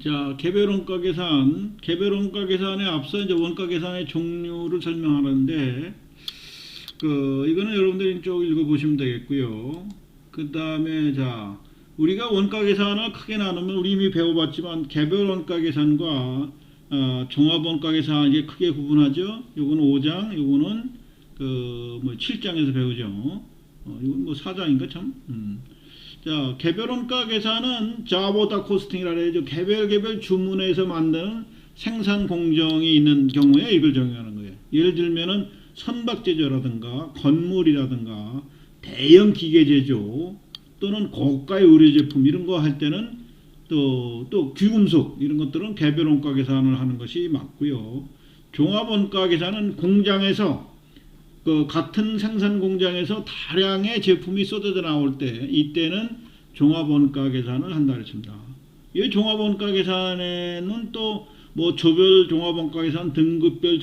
자, 개별 원가 계산. 개별 원가 계산에 앞서 이제 원가 계산의 종류를 설명하는데, 이거는 여러분들이 쭉 읽어보시면 되겠고요. 그 다음에, 자, 우리가 원가 계산을 크게 나누면 우리 이미 배워봤지만, 개별 원가 계산과 종합 원가 계산 이게 크게 구분하죠. 요거는 5장, 요거는 7장에서 배우죠. 이건 뭐 4장인가 참. 자, 개별 원가 계산은 자보다 코스팅이라 해야죠. 개별 주문에서 만드는 생산 공정이 있는 경우에 이걸 적용하는 거예요. 예를 들면은 선박 제조라든가 건물이라든가 대형 기계 제조 또는 고가의 의료 제품 이런 거 할 때는 또 귀금속 이런 것들은 개별 원가 계산을 하는 것이 맞고요. 종합 원가 계산은 공장에서 같은 생산 공장에서 다량의 제품이 쏟아져 나올 때 이때는 종합 원가 계산을 한다 그랬습니다. 이 종합 원가 계산에는 또 뭐 조별 종합 원가 계산, 등급별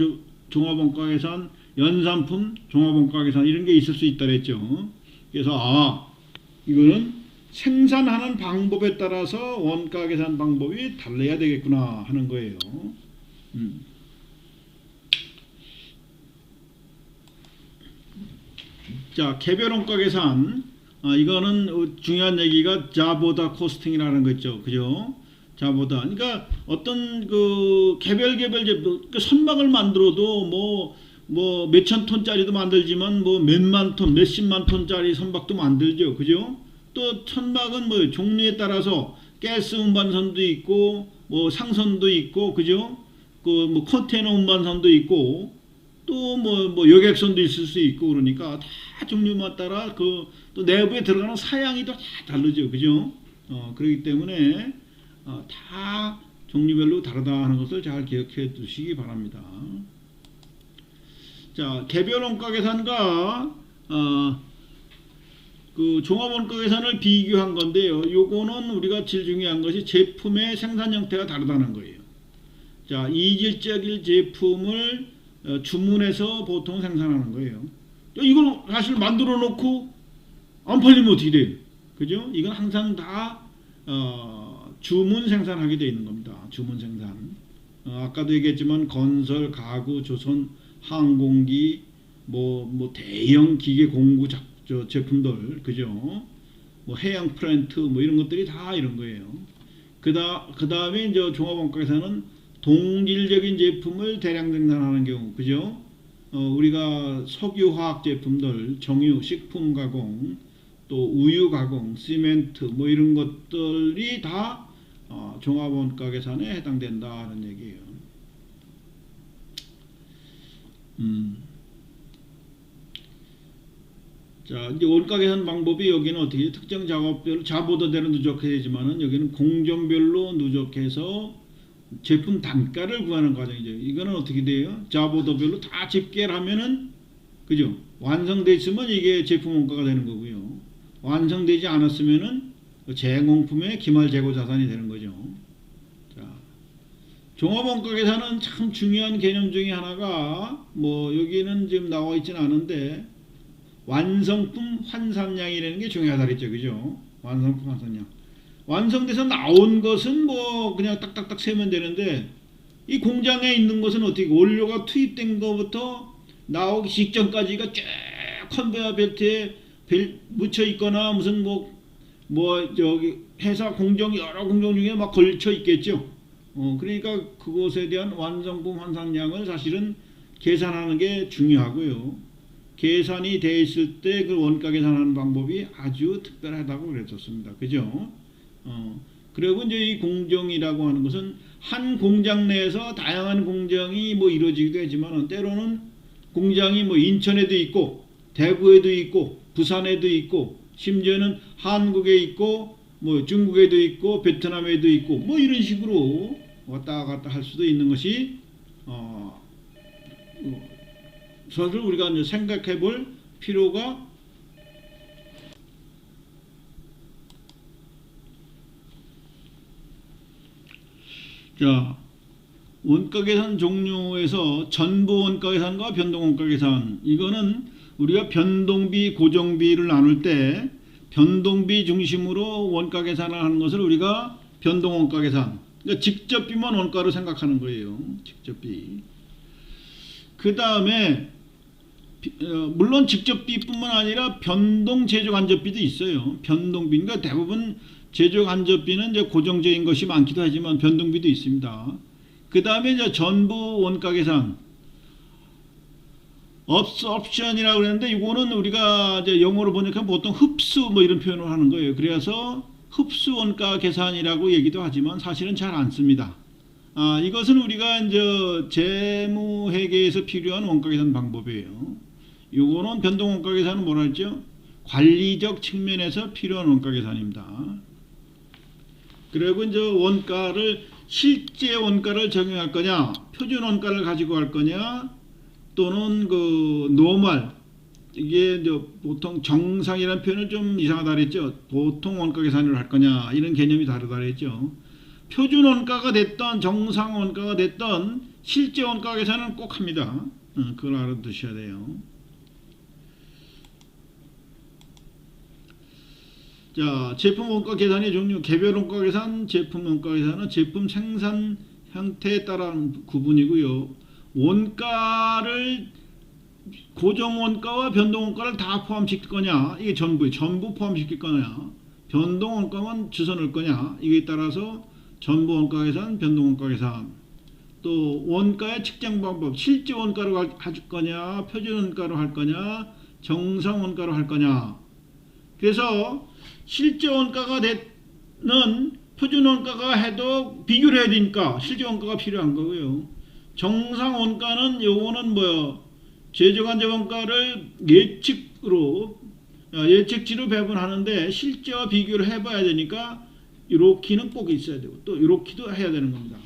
종합 원가 계산, 연산품 종합 원가 계산 이런 게 있을 수 있다 그랬죠. 그래서 이거는 생산하는 방법에 따라서 원가 계산 방법이 달라야 되겠구나 하는 거예요. 자, 개별 원가 계산. 이거는 중요한 얘기가 자보다 코스팅이라는 거 있죠. 그죠? 자보다. 그러니까 어떤 개별 제품, 선박을 만들어도 뭐 몇천 톤짜리도 만들지만 뭐 몇만 톤, 몇십만 톤짜리 선박도 만들죠. 그죠? 또 선박은 뭐 종류에 따라서 가스 운반선도 있고 뭐 상선도 있고 그죠? 뭐 컨테이너 운반선도 있고 또 뭐 여객선도 있을 수 있고 그러니까 다 종류만 따라 또 내부에 들어가는 사양이 또 다 다르죠. 그죠? 그렇기 때문에 다 종류별로 다르다 하는 것을 잘 기억해 두시기 바랍니다. 자, 개별 원가 계산과 종합 원가 계산을 비교한 건데요. 요거는 우리가 제일 중요한 것이 제품의 생산 형태가 다르다는 거예요. 자, 이질적인 제품을 주문해서 보통 생산하는 거예요. 이걸 사실 만들어 놓고 안 팔리면 어떻게 돼요? 그죠? 이건 항상 다 주문 생산하게 되어 있는 겁니다. 주문 생산. 아까도 얘기했지만 건설, 가구, 조선, 항공기, 뭐 대형 기계 공구 제품들, 그죠? 뭐 해양 플랜트 뭐 이런 것들이 다 이런 거예요. 그 다음에 이제 종합원가 계산은 동질적인 제품을 대량 생산하는 경우, 그죠? 우리가 석유화학 제품들, 정유, 식품 가공, 또 우유 가공, 시멘트 뭐 이런 것들이 다 종합 원가 계산에 해당된다 하는 얘기예요. 자, 이제 원가 계산 방법이 여기는 어떻게 특정 작업별로 자보다대로 누적해야 되지만은 여기는 공정별로 누적해서 제품 단가를 구하는 과정이죠. 이거는 어떻게 돼요? 자보다별로 다 집계를 하면은 그죠? 완성돼 있으면 이게 제품 원가가 되는 거고요. 완성되지 않았으면은 제공품의 기말 재고 자산이 되는 거죠. 자, 종합원가 계산은 참 중요한 개념 중에 하나가 뭐 여기는 지금 나와 있지는 않은데 완성품 환산량이라는 게 중요하다 그랬죠. 그죠? 완성품 환산량. 완성돼서 나온 것은 뭐 그냥 딱딱딱 세면 되는데 이 공장에 있는 것은 어떻게 원료가 투입된 것부터 나오기 직전까지가 쭉 컨베이어 벨트에 묻혀 있거나 무슨 저기 회사 공정 여러 공정 중에 막 걸쳐 있겠죠. 그러니까 그것에 대한 완성품 환산량을 사실은 계산하는 게 중요하고요. 계산이 돼 있을 때 그 원가 계산하는 방법이 아주 특별하다고 그랬었습니다. 그죠? 그리고 이제 이 공정이라고 하는 것은 한 공장 내에서 다양한 공정이 뭐 이루어지기도 하지만 때로는 공장이 뭐 인천에도 있고 대구에도 있고 부산에도 있고 심지어는 한국에 있고 뭐 중국에도 있고 베트남에도 있고 뭐 이런 식으로 왔다 갔다 할 수도 있는 것이 사실 우리가 이제 생각해 볼 필요가 자, 원가 계산 종류에서 전부 원가 계산과 변동 원가 계산 이거는 우리가 변동비 고정비를 나눌 때 변동비 중심으로 원가 계산을 하는 것을 우리가 변동 원가 계산 그러니까 직접비만 원가로 생각하는 거예요. 직접비. 그 다음에 물론 직접비뿐만 아니라 변동 제조 간접비도 있어요. 변동비. 그러니까 대부분 제조 간접비는 이제 고정적인 것이 많기도 하지만 변동비도 있습니다. 그 다음에 이제 전부 원가 계산. 업션이라고 그랬는데 이거는 우리가 이제 영어로 보니까 보통 흡수 뭐 이런 표현을 하는 거예요. 그래서 흡수 원가 계산이라고 얘기도 하지만 사실은 잘 안 씁니다. 이것은 우리가 이제 재무 회계에서 필요한 원가 계산 방법이에요. 요거는 변동 원가 계산은 뭐라 했죠? 관리적 측면에서 필요한 원가 계산입니다. 그리고 이제 원가를 실제 원가를 적용할 거냐, 표준 원가를 가지고 갈 거냐, 또는 그 노멀, 이게 이제 보통 정상이라는 표현을 좀 이상하다 그랬죠. 보통 원가 계산을 할 거냐, 이런 개념이 다르다 그랬죠. 표준 원가가 됐던 정상 원가가 됐던 실제 원가 계산은 꼭 합니다. 그걸 알아두셔야 돼요. 자, 제품 원가 계산의 종류, 개별 원가 계산, 제품 원가 계산은 제품 생산 형태에 따라 구분이고요. 원가를 고정 원가와 변동 원가를 다 포함시킬 거냐, 이게 전부 포함시킬 거냐, 변동 원가만 주워 넣을 거냐, 이게 따라서 전부 원가 계산, 변동 원가 계산. 또 원가의 측정 방법, 실제 원가로 가질 거냐, 표준 원가로 할 거냐, 정상 원가로 할 거냐. 그래서 실제 원가가 되는 표준 원가가 해도 비교를 해야 되니까 실제 원가가 필요한 거고요. 정상 원가는 요거는 뭐요? 제조간접 원가를 예측치로 배분하는데 실제와 비교를 해봐야 되니까 이렇게는 꼭 있어야 되고 또 이렇게도 해야 되는 겁니다.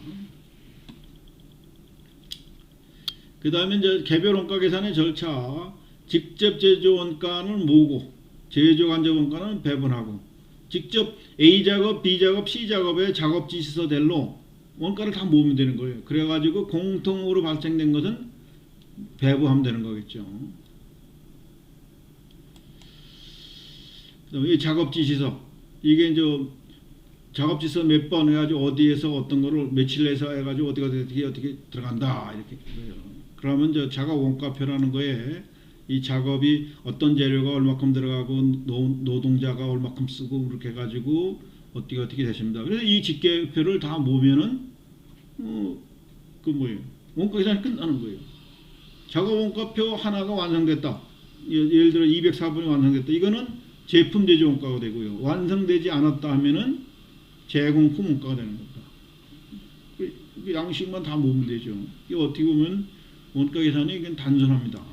그 다음에 이제 개별 원가 계산의 절차. 직접 제조 원가는 모으고 제조 간접 원가는 배분하고 직접 A작업, B작업, C작업의 작업 지시서대로 원가를 다 모으면 되는 거예요. 그래가지고 공통으로 발생된 것은 배부하면 되는 거겠죠. 이 작업 지시서, 이게 이제 작업 지시서 몇 번 해가지고 어디에서 어떤 거를 며칠 내서 해가지고 어떻게 들어간다 이렇게. 그러면 이제 작업 원가표라는 거에 이 작업이 어떤 재료가 얼마큼 들어가고 노동자가 얼마큼 쓰고 그렇게 해가지고 어떻게 되십니다. 그래서 이 집계표를 다 모으면은 그 뭐예요? 원가 계산이 끝나는 거예요. 작업 원가표 하나가 완성됐다. 예를 들어 204분이 완성됐다. 이거는 제품 제조 원가가 되고요. 완성되지 않았다 하면은 제공품 원가가 되는 겁니다. 그 양식만 다 모으면 되죠. 이게 어떻게 보면 원가 계산이 이건 단순합니다.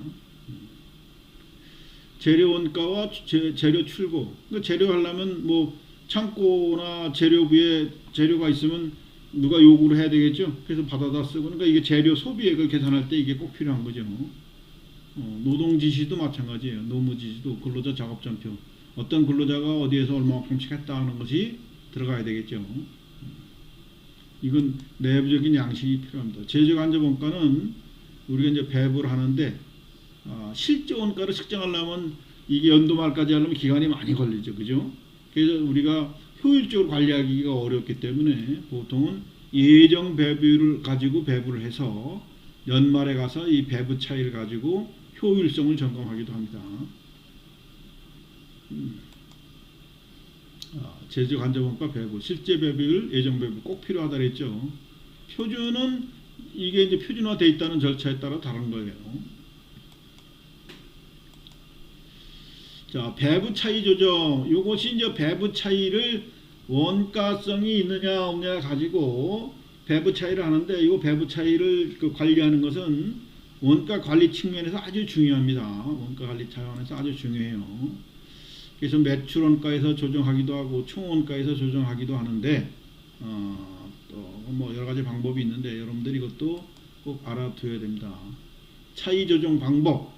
재료 원가와 재료 출고. 그러니까 재료 하려면 뭐 창고나 재료부에 재료가 있으면 누가 요구를 해야 되겠죠. 그래서 받아다 쓰고. 그러니까 이게 재료 소비액을 계산할 때 이게 꼭 필요한 거죠. 노동 지시도 마찬가지예요. 노무 지시도 근로자 작업장표. 어떤 근로자가 어디에서 얼마큼씩 했다 하는 것이 들어가야 되겠죠. 이건 내부적인 양식이 필요합니다. 제조 간접 원가는 우리가 이제 배부를 하는데 실제 원가를 측정하려면 이게 연도 말까지 하려면 기간이 많이 걸리죠. 그죠? 그래서 우리가 효율적으로 관리하기가 어렵기 때문에 보통은 예정 배부를 가지고 배부를 해서 연말에 가서 이 배부 차이를 가지고 효율성을 점검하기도 합니다. 제조 간접 원가 배부, 실제 배부율, 예정 배부 꼭 필요하다 그랬죠. 표준은 이게 이제 표준화되어 있다는 절차에 따라 다른 거예요. 자, 배부 차이 조정. 이것이 이제 배부 차이를 원가성이 있느냐 없느냐 가지고 배부 차이를 하는데, 이 배부 차이를 관리하는 것은 원가 관리 측면에서 아주 중요합니다. 원가 관리 차원에서 아주 중요해요. 그래서 매출 원가에서 조정하기도 하고 총 원가에서 조정하기도 하는데 또 뭐 여러 가지 방법이 있는데 여러분들이 이것도 꼭 알아둬야 됩니다. 차이 조정 방법.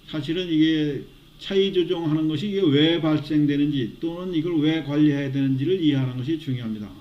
사실은 이게 차이 조정하는 것이 이게 왜 발생되는지 또는 이걸 왜 관리해야 되는지를 이해하는 것이 중요합니다.